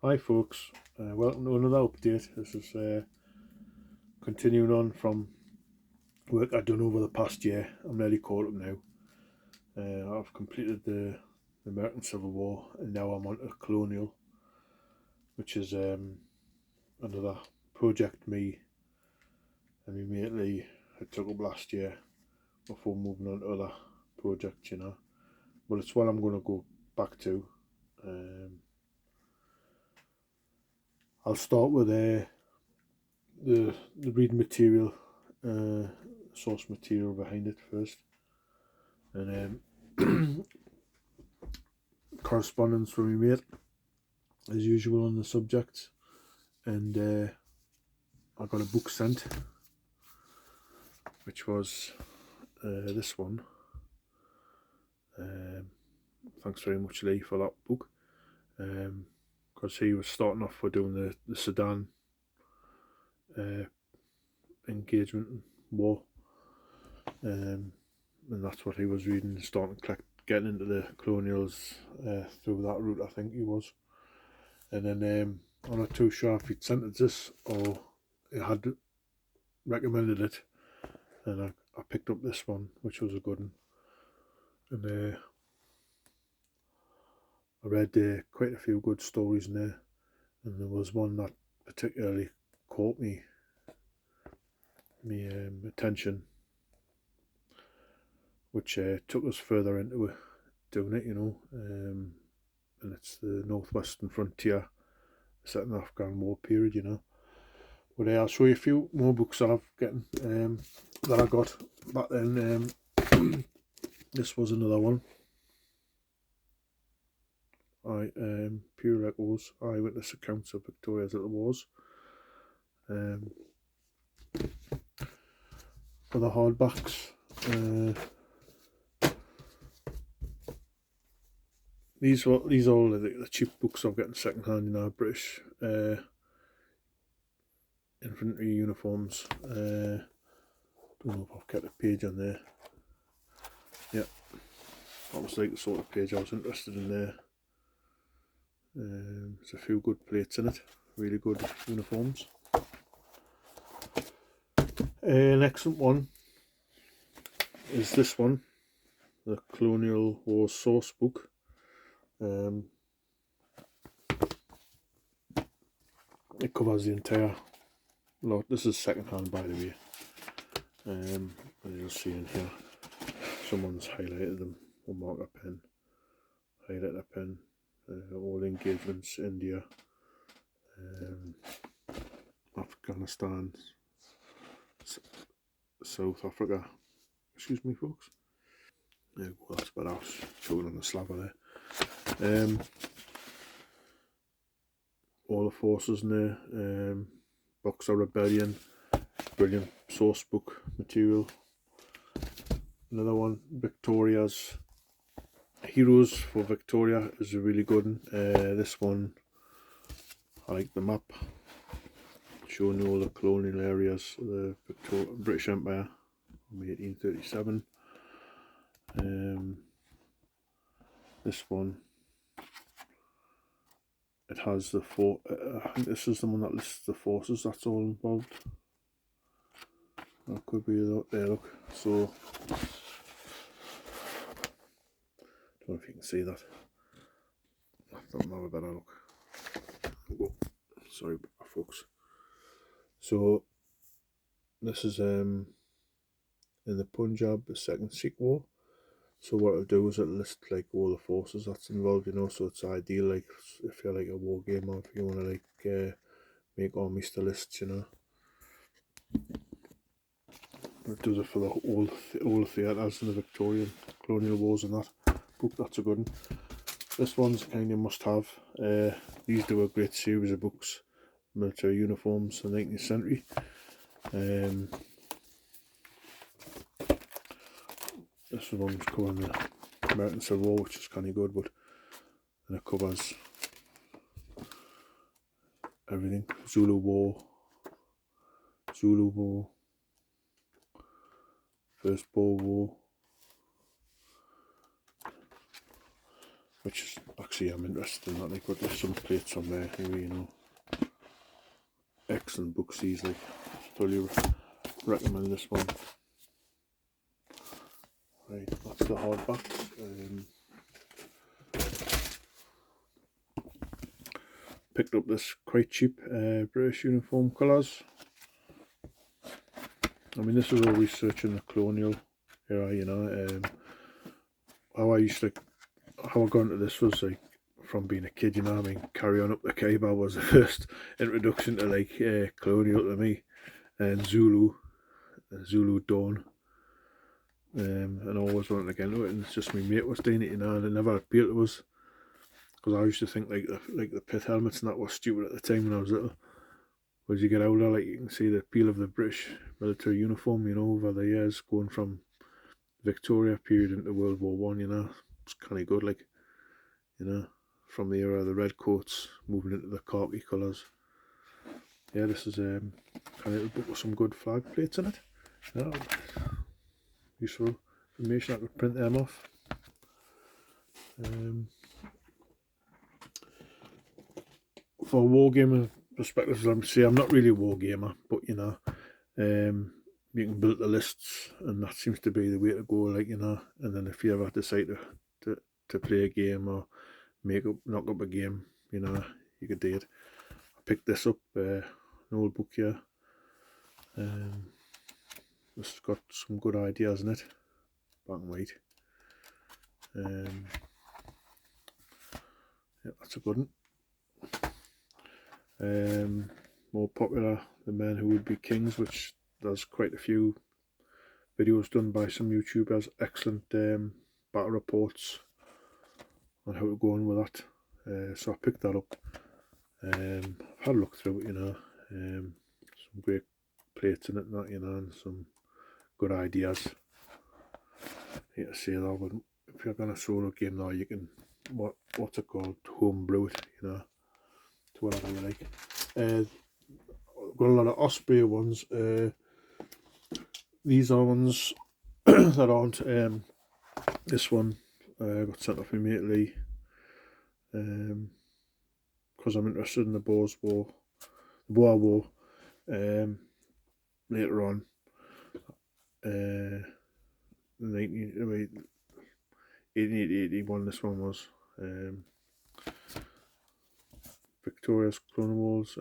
Hi folks, welcome to another update. This is continuing on from work I've done over the past year. I'm nearly caught up now. I've completed the American Civil War and now I'm on to Colonial, which is another project me and me matey had took up last year before moving on to other projects. But it's what I'm going to go back to. Um, I'll start with the reading material, uh, source material behind it first, and correspondence from my mate as usual on the subject. And I got a book sent, which was this one. Thanks very much, Lee, for that book. Because he was starting off for doing the Sudan engagement and war, and that's what he was reading, starting getting into the colonials through that route, I think he was. And then I'm not too sure if he'd sent it this or he had recommended it, and I picked up this one, which was a good one. And I read quite a few good stories in there, and there was one that particularly caught me attention, which took us further into doing it. And it's the northwestern frontier set in the Afghan war period. But I'll show you a few more books that I've getting that I got back then. This was another one. Pure Echoes, Eyewitness Accounts of Victoria's Little Wars. For the hardbacks, these are all the cheap books I'm getting second hand in our British infantry uniforms. Don't know if I've kept a page on there. Yeah, that was like the sort of page I was interested in there. There's a few good plates in it, really good uniforms. An excellent one is this one, the Colonial War Source Book. It covers the entire lot. This is second hand, by the way. As you'll see in here, someone's highlighted them with marker pen, highlighter pen. All engagements: India, Afghanistan, South Africa. Excuse me, folks. Well, that's what I was showing on the slaver there. All the forces in there. Boxer Rebellion, brilliant source book material. Another one, Victoria's Heroes for Victoria, is a really good one. This one, I like the map, showing you all the colonial areas of the British Empire from 1837. This one, it has the I think this is the one that lists the forces that's all involved. That could be there, look. So, don't know if you can see that. I don't have a better look. Oh, sorry, folks. So, this is in the Punjab, the Second Sikh War. So what it'll do is it'll list like all the forces that's involved, so it's ideal, like if you're like a war game or if you want to like make armies to lists. It does it for all the theatres in the Victorian colonial wars and that book. That's a good one. This one's kind of must have. These do a great series of books, military uniforms, the 19th century. This one's covering the American Civil War, which is kind of good, but then it covers everything: Zulu War, First Boer War, which is actually I'm interested in that. Like, but there's some plates on there anyway, you know. Excellent books these, like, fully recommend this one. Right, that's the hardback. Picked up this quite cheap British uniform colours. I mean, this was all researching the colonial era, you know. How I got into this was like from being a kid, you know. I mean, Carry On Up the Khyber was the first introduction to like colonial to me, and Zulu Dawn. And I always wanted to get into it, and it's just my mate was doing it, you know, and it never appealed to us, because I used to think like the pith helmets and that was stupid at the time when I was little. But as you get older, like, you can see the appeal of the British military uniform, you know, over the years, going from Victoria period into World War One, you know. It's kind of good, like, you know, from the era of the red coats moving into the khaki colours. Yeah, this is kind of a little book with some good flag plates in it. Yeah, useful information. I could print them off. For wargaming perspectives, I'm not really a wargamer, but you know, you can build the lists, and that seems to be the way to go, like, you know. And then if you ever decide to play a game or knock up a game, you know, you could do it. I picked this up, an old book here. This has got some good ideas in it, black and white. Yeah, that's a good one. More popular, The Men Who Would Be Kings, which there's quite a few videos done by some YouTubers. Excellent battle reports on how to go on with that. So I picked that up. I've had a look through it, you know. Some great plates in it, and that, you know, and some good ideas. I hate to say that, but if you're going to solo game now, you can, what's it called, homebrew it, you know, to whatever you like. Got a lot of Osprey ones. These are ones that aren't. This one got sent off immediately because I'm interested in the Boer War. Later on, 1881. This one was Victoria's Clone Wars.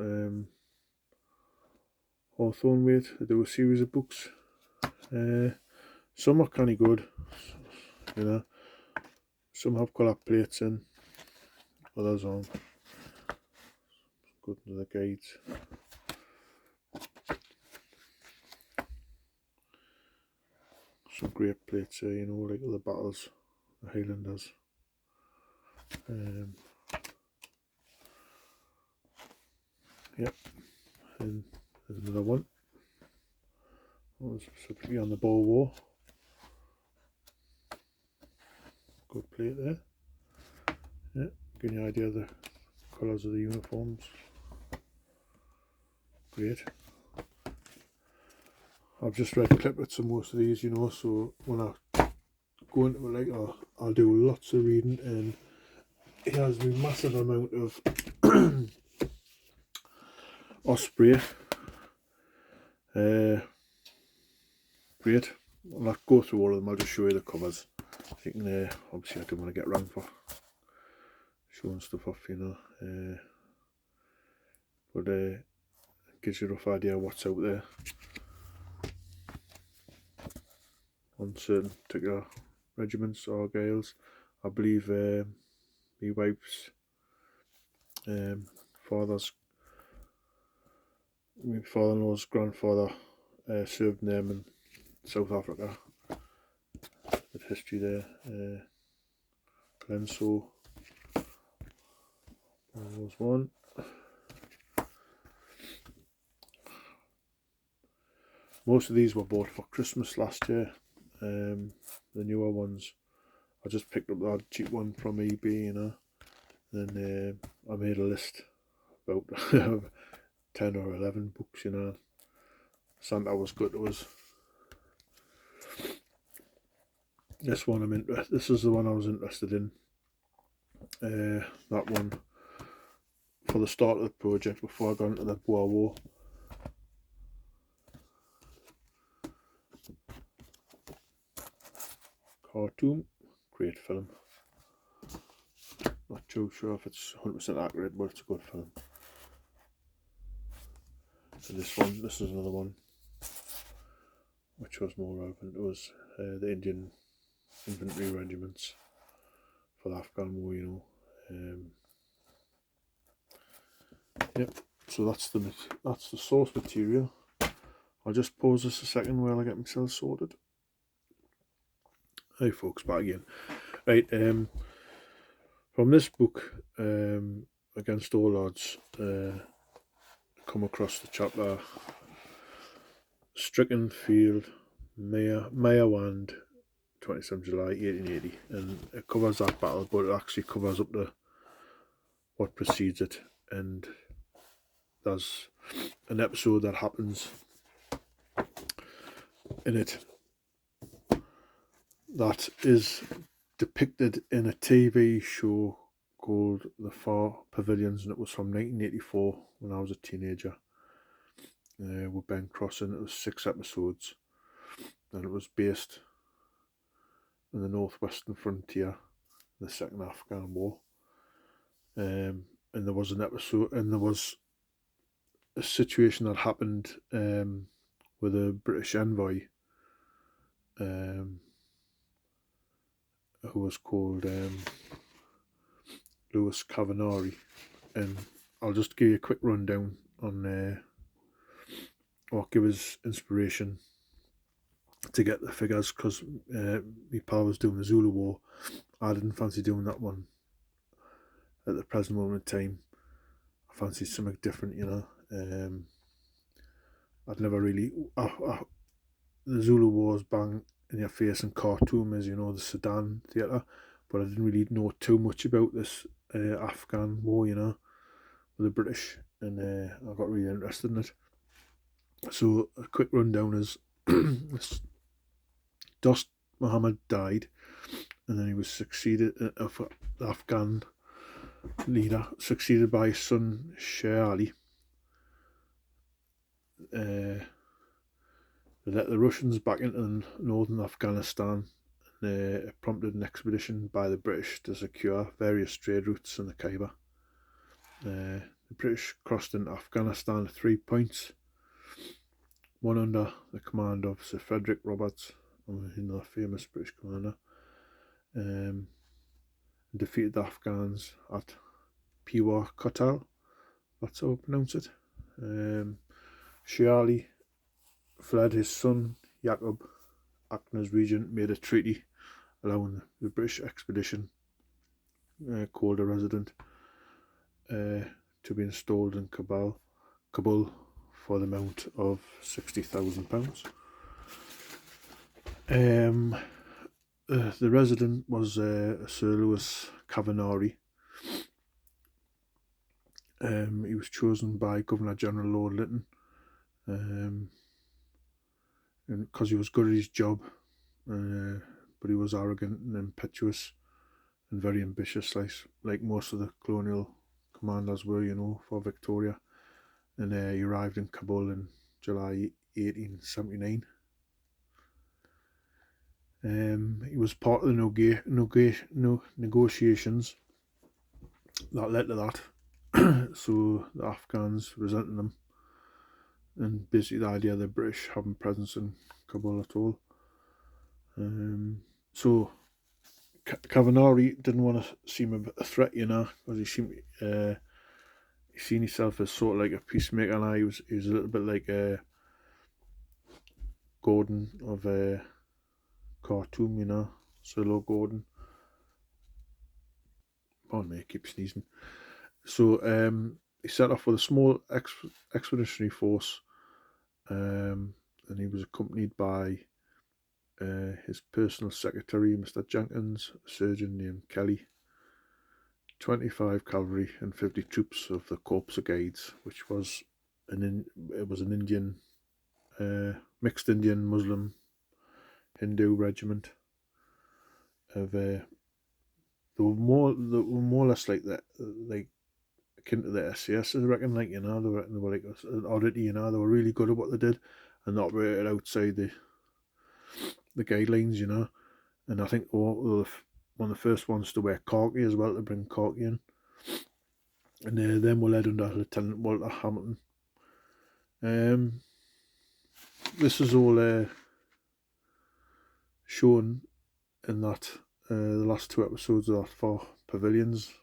Hawthorne Weight. They do a series of books. Some are kind of good, you know. Some have colour plates in, others aren't. Good to the guides. Some great plates here, you know, like the battles, the Highlanders. Yep, and there's another one. Specifically on the Boer War. Good plate there. Yeah, getting an idea of the colours of the uniforms. Great. I've just read clippets of most of these, you know, so when I go into it, like, I'll do lots of reading, and it has a massive amount of Osprey. Great. I'll not go through all of them, I'll just show you the covers. I think obviously I don't want to get wrong for showing stuff off, you know. But it gives you a rough idea of what's out there on certain particular regiments or guiles. I believe my wife's my father-in-law's grandfather served in them in South Africa. With history there. Glenso was one. Most of these were bought for Christmas last year. The newer ones, I just picked up that cheap one from eBay, you know. Then I made a list about 10 or 11 books, you know. Santa was good to us. This one this is the one I was interested in. that one for the start of the project before I got into the Boer War. Khartoum, great film. Not too sure if it's 100% accurate, but it's a good film. And this is another one which was more relevant. It was the Indian infantry regiments for the Afghan war, you know. Yep. So that's the source material. I'll just pause this a second while I get myself sorted. Hey folks, back again. Right. From this book, Against All Odds, come across the chapter Stricken Field, Mayawand, 27 July 1880, and it covers that battle, but it actually covers up to what precedes it, and there's an episode that happens in it that is depicted in a TV show called The Far Pavilions, and it was from 1984 when I was a teenager, with Ben Crossan. It was 6 episodes, and it was based in the northwestern frontier, the Second Afghan War. And there was an episode, and there was a situation that happened with a British envoy who was called Lewis Cavanari, and I'll just give you a quick rundown on what gave us inspiration to get the figures, because my pal was doing the Zulu War. I didn't fancy doing that one at the present moment in time. I fancied something different, you know. I'd never really... the Zulu War's bang in your face, and Khartoum is, you know, the Sudan theatre, but I didn't really know too much about this Afghan war, you know, with the British, and I got really interested in it. So a quick rundown is Dost Muhammad died, and then he was succeeded, the Afghan leader, succeeded by his son Sher Ali. They let the Russians back into northern Afghanistan, and it prompted an expedition by the British to secure various trade routes in the Khyber. The British crossed into Afghanistan at 3 points, one under the command of Sir Frederick Roberts, another famous British commander, and defeated the Afghans at Piwa Kotal, that's how I pronounce it. Sher Ali fled. His son Yaqub, acting as regent, made a treaty allowing the British expedition, called a resident, to be installed in Kabul for the amount of £60,000. The resident was Sir Lewis Cavanari. He was chosen by Governor General Lord Lytton, and because he was good at his job, but he was arrogant and impetuous and very ambitious, like most of the colonial commanders were, you know, for Victoria. And he arrived in Kabul in July 1879. He was part of the negotiations that led to that. So the Afghans resented them, and basically the idea of the British having presence in Kabul at all. So Cavanari didn't want to seem a threat, you know, because he seemed he seen himself as sort of like a peacemaker, and he was a little bit like Gordon of Khartoum, you know, Sir Lord Gordon. Pardon me, I keep sneezing. So he set off with a small expeditionary force, and he was accompanied by his personal secretary, Mr. Jenkins, a surgeon named Kelly, 25 cavalry, and 50 troops of the Corps of Guides, which was an Indian, mixed Indian, Muslim, Hindu regiment of they were more or less like that, like akin to the SAS, I reckon. Like, you know, they were like an oddity. You know, they were really good at what they did and not operated outside the guidelines. You know, and I think they were one of the first ones to wear khaki as well, to bring khaki in. And then were led under Lieutenant Walter Hamilton. Um, this is all shown in that the last two episodes of that for Pavilions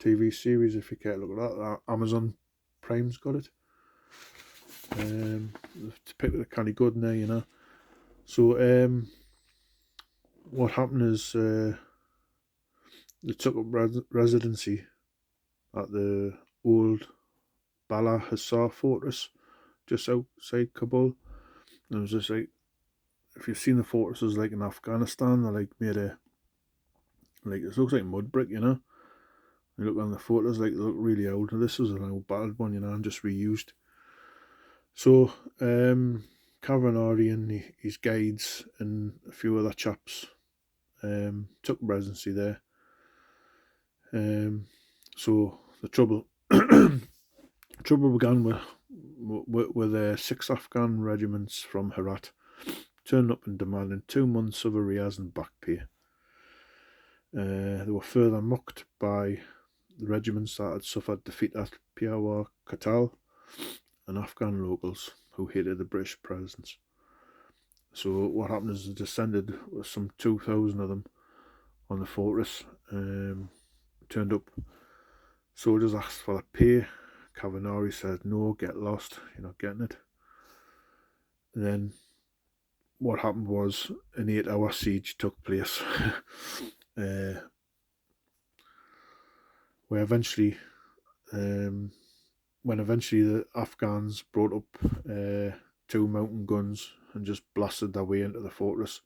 TV series. If you care to look at that, Amazon Prime's got it. It's picture of kind of good in there, you know. So what happened is they took up residency at the old Bala Hissar fortress just outside Kabul. And it was just like, if you've seen the fortresses like in Afghanistan, they're like made of, like, it looks like mud brick, you know. You look on the photos, like, they look really old. And this was an old battered one, you know, and just reused. So Cavanari and his guides and a few other chaps took residency there. So the trouble began with 6 Afghan regiments from Herat turning up and demanding 2 months of arrears and back pay. They were further mocked by the regiments that had suffered defeat at Peshawar Katal and Afghan locals who hated the British presence. So what happened is they descended with some 2,000 of them on the fortress. Turned up. Soldiers asked for the pay. Cavanari said, no, get lost, you're not getting it. And then what happened was an 8-hour siege took place where eventually the Afghans brought up 2 mountain guns and just blasted their way into the fortress.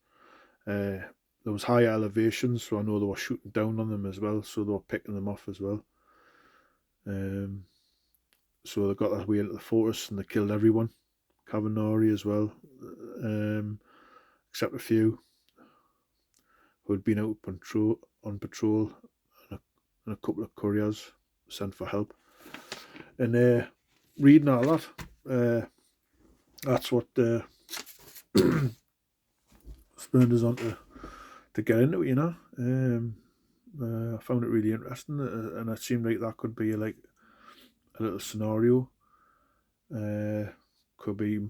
There was high elevations, so I know they were shooting down on them as well, so they were picking them off as well. So they got their way into the fortress and they killed everyone. Cavanari as well, except a few who had been out on patrol and a couple of couriers sent for help. And reading all that, that's what spurred us on to get into it, you know. I found it really interesting, and it seemed like that could be like a little scenario. Could be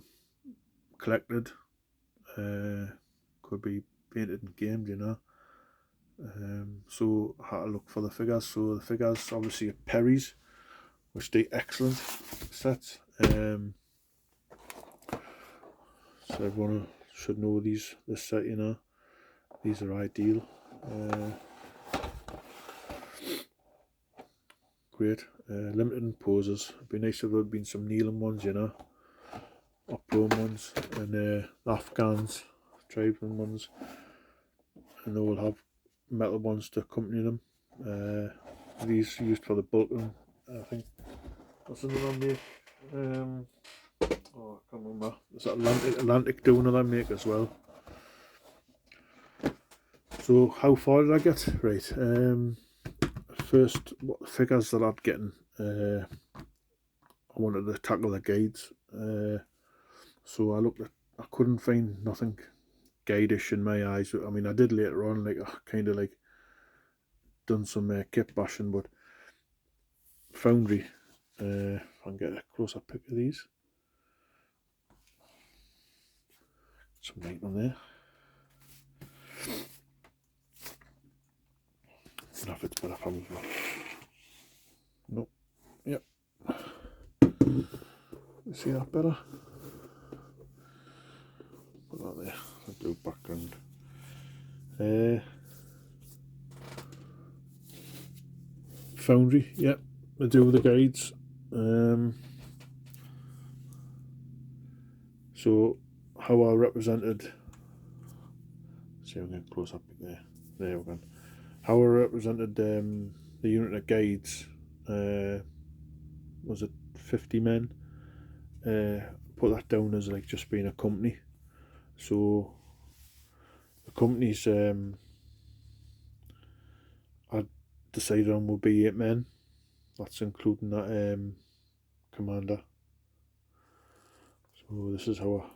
collected, could be painted and gamed, you know. So I had to look for the figures. So the figures obviously are Perry's, which they excellent sets. So everyone should know this set, you know. These are ideal. Great. Limited in poses. It'd be nice if there had been some kneeling ones, you know, or prone ones, and Afghans, tribesman ones, and they will have metal ones to accompany them. These are used for the bulking, I think. What's the name on there? I can't remember. There's Atlantic doing that make as well. So how far did I get? Right. First, what the figures that I'd getting, I wanted to tackle the guides. So I couldn't find nothing guide-ish in my eyes. I mean, I did later on, like, I kind of like done some kit bashing, but Foundry, if I can get a closer pic of these. Some light on there. I don't know if it's better, probably. Nope. Yep. You see that better? Put that there. A blue background. Foundry, yep. I do the guides. So how I represented. See if I can get close up there. There we go. How I represented the unit of guides, was it 50 men? Put that down as like just being a company. So the companies had decided on will be 8 men. That's including that commander. So this is how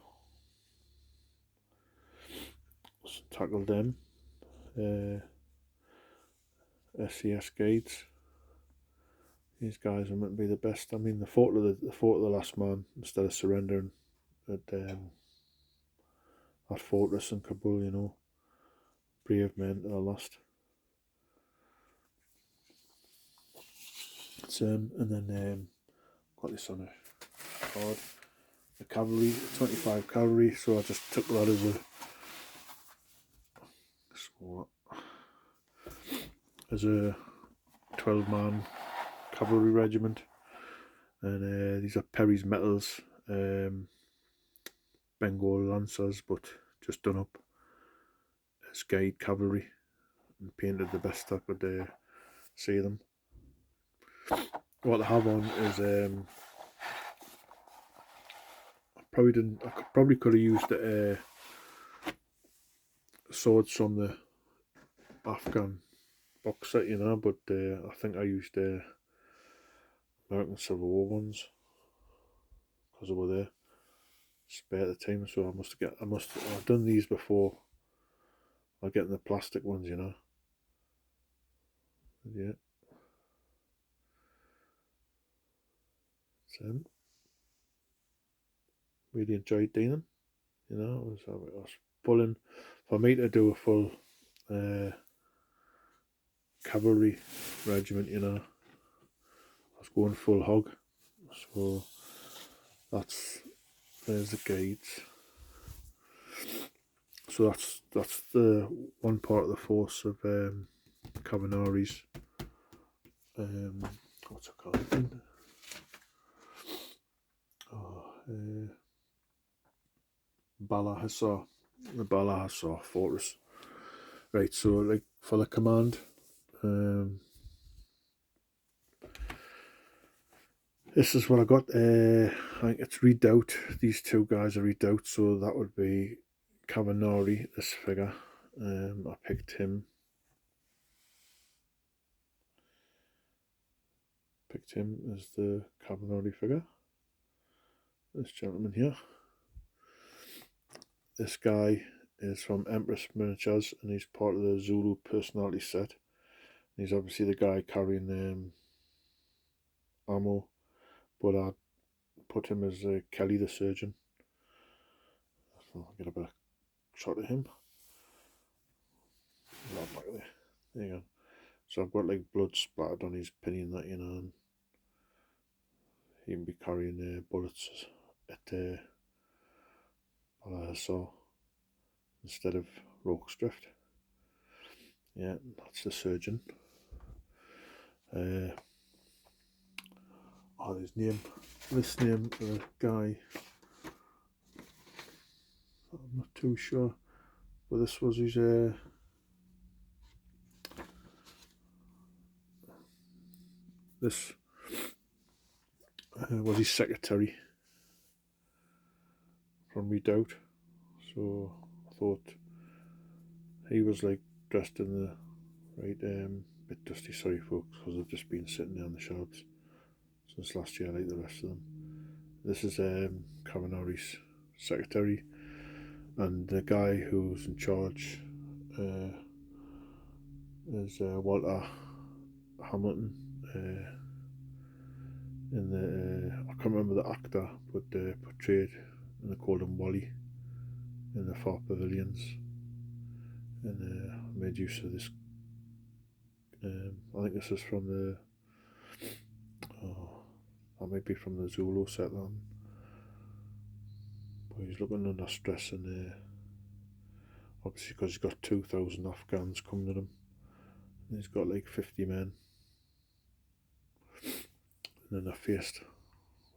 I tackled them. SCS guides. These guys are meant to be the best. I mean, the fought to the last man instead of surrendering at that fortress in Kabul. You know, brave men to the last. And then got this on a card. The cavalry, 25 cavalry. So I just took that as a 12-man cavalry regiment, and these are Perry's Metals Bengal Lancers, but just done up as guide cavalry and painted the best I could see them. What I have on is I probably could have used swords from the Afghan box set, you know, but I think I used American Civil War ones because they were there spare at the time. So I've done these before. I'll get the plastic ones, you know. Yeah. So really enjoyed doing them. You know, it was pulling for me to do a full cavalry regiment. You know, I was going full hog. So there's the guides. So that's the one part of the force of Cavanaris. What's it called? Bala Hissar, the Bala Hissar fortress. Right, so like for the command, this is what I got. I think it's redoubt. These two guys are redoubt, so that would be Cavanari, this figure. I picked him. Picked him as the Cavanari figure. This gentleman here. This guy is from Empress Miniatures, and he's part of the Zulu personality set. He's obviously the guy carrying ammo, but I put him as Kelly the surgeon. So I'll get a better shot of him. Back there. There you go. So I've got like blood splattered on his pinion, that, you know, and he can be carrying bullets at saw instead of Roke's Drift. Yeah, that's the surgeon. His name. This name, the guy, I'm not too sure, but this was his this was his secretary from Redoubt. So I thought he was like dressed in the right bit dusty, sorry folks, because I've just been sitting there on the shelves since last year like the rest of them. This is Cavanari's secretary, and the guy who's in charge is Walter Hamilton. In the I can't remember the actor, but portrayed, and they called him Wally in the Far Pavilions, and made use of this. I think this is from that might be from the Zulu set then. But he's looking under stress, and obviously because he's got 2,000 Afghans coming at him, and he's got like 50 men, and then they're faced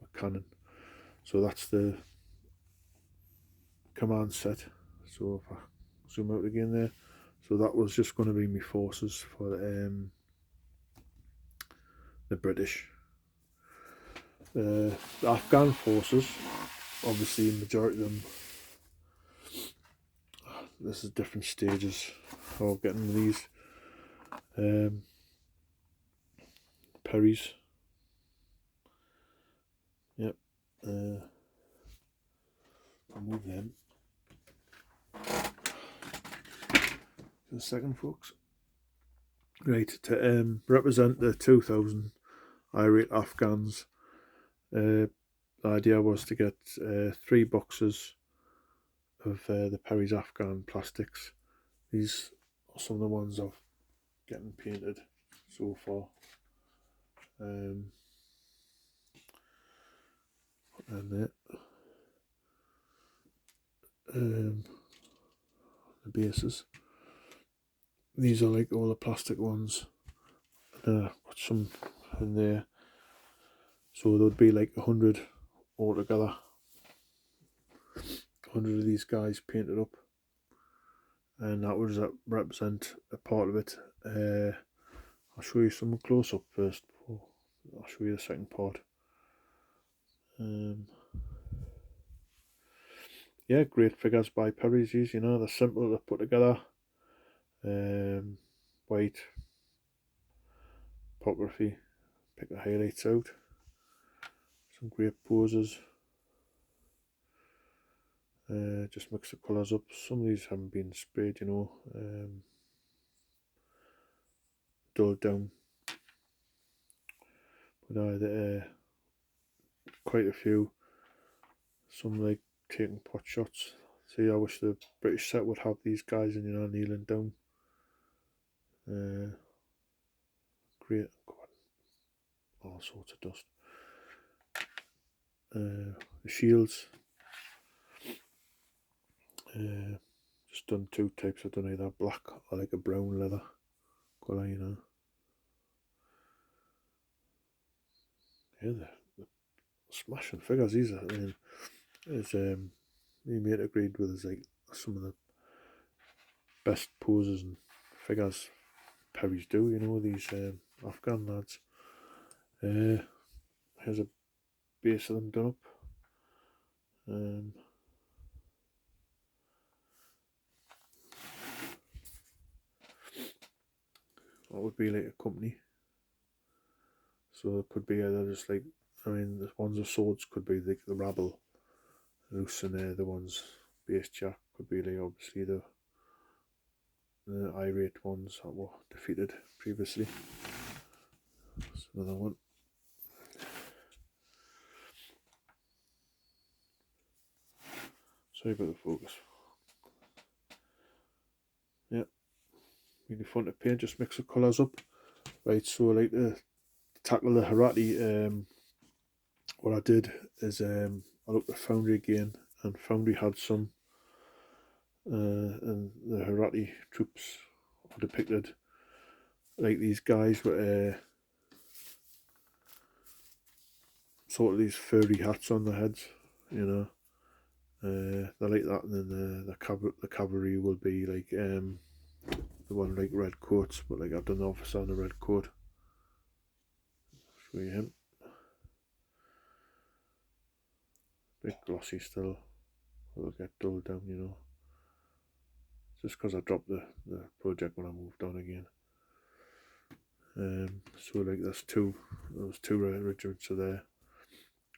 with cannon. So that's the command set. So if I zoom out again there, so that was just going to be my forces for the British. The Afghan forces, obviously, the majority of them. This is different stages of getting these. Perry's. Yep. I'll move them. For a second, folks. Right, to represent the 2000 irate Afghans, the idea was to get 3 boxes of the Perry's Afghan plastics. These are some of the ones I've getting painted so far. And the bases. These are like all the plastic ones. Put some in there. So there'd be like 100 altogether. 100 of these guys painted up. And that would represent a part of it. I'll show you some close up first. I'll show you the second part. Yeah, great figures by Perry's. You know, they're simple to put together. White topography, pick the highlights out. Some great poses. Just mix the colours up. Some of these haven't been sprayed, you know. Dulled down. But quite a few. Some like taking pot shots. See, I wish the British set would have these guys and, you know, kneeling down. Great. All sorts of dust. The shields. Just done 2 types. I've done either black or like a brown leather colour, you know. Yeah, the smashing figures these are. I mean, as me mate agreed with us, like some of the best poses and figures Perry's do, you know, these Afghan lads. Here's a base of them done up. That would be like a company. So it could be either just like, I mean, the ones with swords could be like the rabble, loose, and the ones base jack could be like obviously the irate ones that were defeated previously. That's another one. Sorry about the focus. Yeah, really fun to paint, just mix the colours up. Right, so I like to tackle the Harati. What I did is I looked at Foundry again, and Foundry had some, and the Harati troops are depicted like these guys with sort of these furry hats on their heads, you know. They're like that, and then the cavalry will be like the one like red coats, but like I've done the officer on a red coat. Show you him. Bit glossy still. It'll get dulled down, you know. Just because I dropped the project when I moved on again. So like those two regiments are there,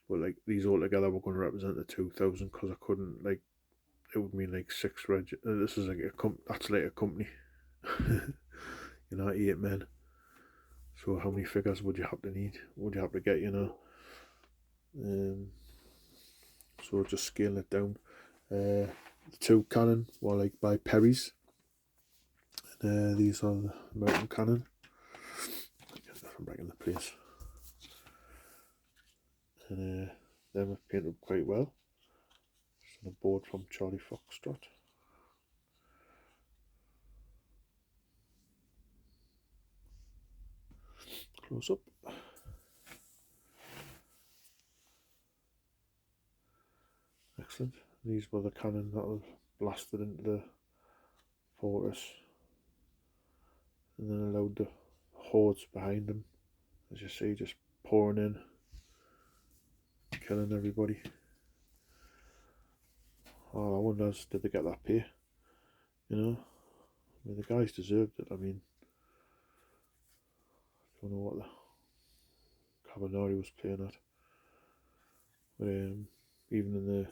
but like these all together were going to represent the 2000, because I couldn't, like, it would mean like 6 this is like that's like a company. You know, 8 men. So how many figures would you have to need? Would you have to get, you know? So just scaling it down. The 2 cannon were like by Perry's. And these are the mountain cannon. Get that from back in the place. And them have painted quite well. Just on a board from Charlie Foxtrot. Close up. Excellent. These were the cannon that was blasted into the fortress, and then allowed the hordes behind them, as you see, just pouring in, killing everybody. Oh, I wonder, did they get that pay? You know, I mean, the guys deserved it. I mean, I don't know Cabanari was playing at. But even in the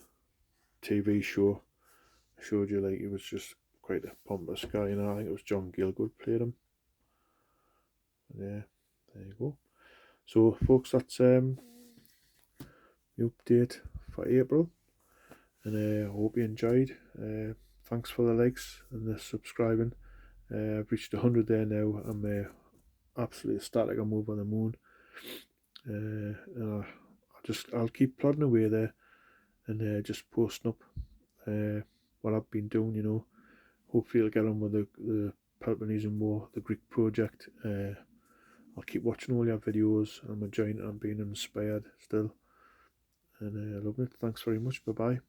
TV show, I showed you, like, he was just quite a pompous guy, you know. I think it was John Gielgud played him. Yeah, there you go. So, folks, that's the update for April, and I hope you enjoyed. Thanks for the likes and the subscribing. I've reached 100 there now. I'm absolutely ecstatic. I'm over the moon. And I'll keep plodding away there, and just posting up what I've been doing, you know. Hopefully I'll get on with the Peloponnesian War, the Greek project. I'll keep watching all your videos. I'm enjoying it. I'm being inspired still, and I love it. Thanks very much. Bye bye.